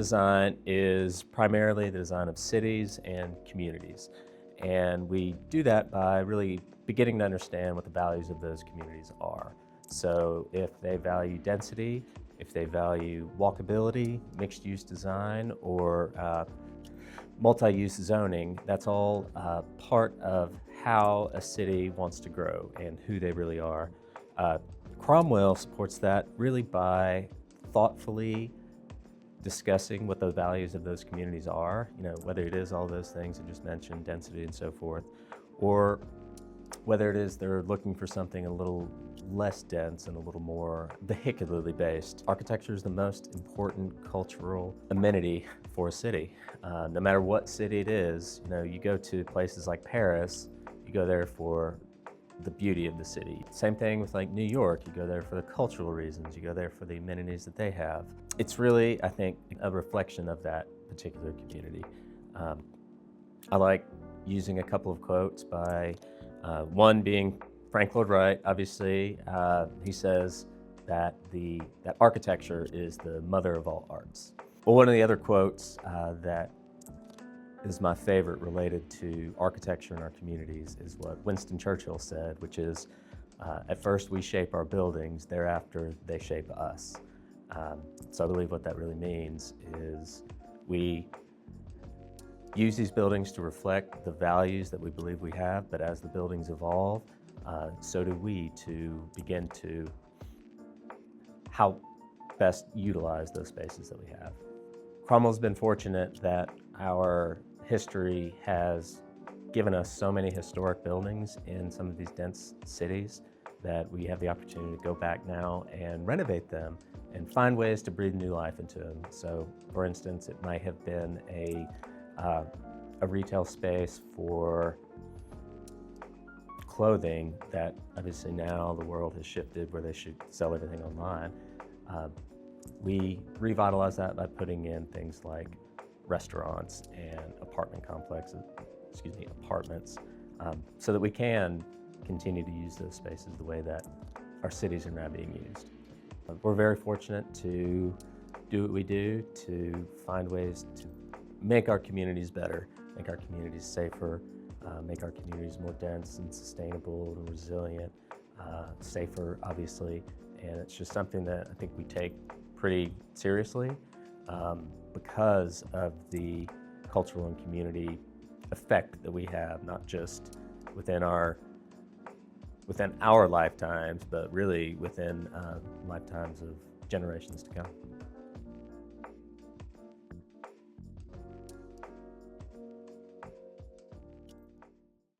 design is primarily the design of cities and communities. And we do that by really beginning to understand what the values of those communities are. So if they value density, if they value walkability, mixed-use design, or multi-use zoning, that's all part of how a city wants to grow and who they really are. Cromwell supports that really by thoughtfully discussing what the values of those communities are, whether it is all those things I just mentioned, density and so forth, or whether it is they're looking for something a little less dense and a little more vehicularly based. Architecture is the most important cultural amenity for a city. No matter what city it is, you go to places like Paris, you go there for the beauty of the city. Same thing with like New York, you go there for the cultural reasons, you go there for the amenities that they have. It's really, I think, a reflection of that particular community. I like using a couple of quotes by one being Frank Lloyd Wright, obviously. He says that architecture is the mother of all arts. Well, one of the other quotes that is my favorite related to architecture in our communities is what Winston Churchill said, which is, at first we shape our buildings, thereafter they shape us. So I believe what that really means is we use these buildings to reflect the values that we believe we have, but as the buildings evolve, so do we to begin to how best utilize those spaces that we have. Cromwell's been fortunate that our history has given us so many historic buildings in some of these dense cities that we have the opportunity to go back now and renovate them and find ways to breathe new life into them. So, for instance, it might have been a retail space for clothing that obviously now the world has shifted where they should sell everything online. We revitalize that by putting in things like restaurants and apartments, so that we can continue to use those spaces the way that our cities are now being used. We're very fortunate to do what we do, to find ways to make our communities better, make our communities safer, make our communities more dense and sustainable and resilient, safer, obviously. And it's just something that I think we take pretty seriously because of the cultural and community effect that we have, not just within our lifetimes, but really within lifetimes of generations to come.